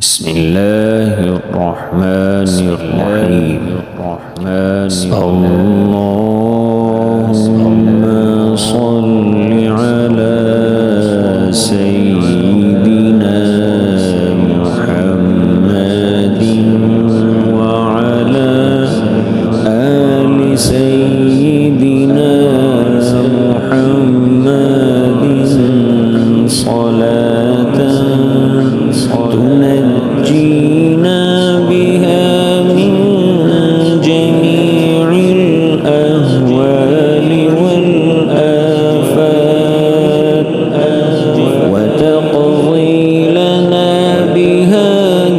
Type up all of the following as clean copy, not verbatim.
بسم الله الرحمن الرحيم اللهم صل على سيدنا محمد وعلى آل سيدنا محمد صلاة تنجينا بها من جميع الأهوال والآفات وتقضي لنا بها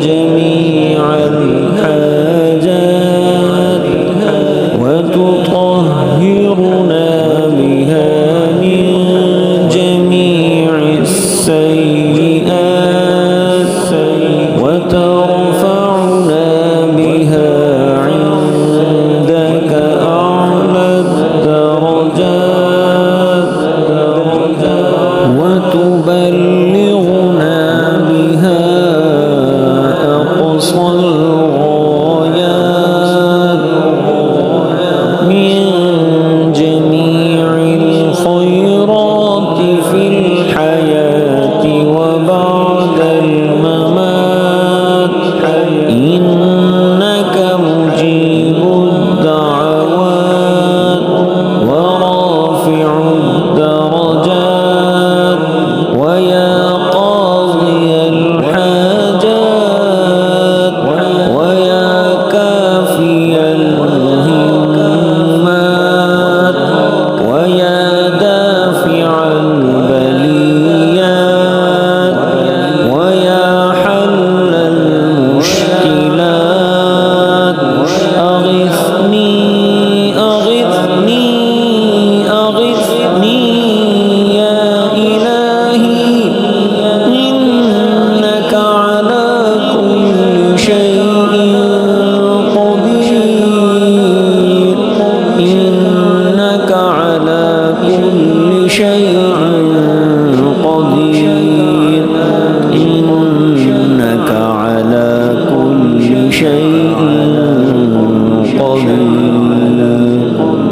جميع الحاجات وتطهرنا بها من جميع السيئات وترفعنا بها عندك أعلى الدرجات وتبلغنا بها أقصى الغايات من جميع الخيرات في الحياة وبعد الممات إنك مجيب الدعوات ورافع الدرجات ويا قاضي الحاجات ويا كافي الهمات ويا دافع البليات ويا حل المشكلات أغثني أغثني أغثني يا إلهي إنك على كل شيء قدير إنك على كل شيء قدير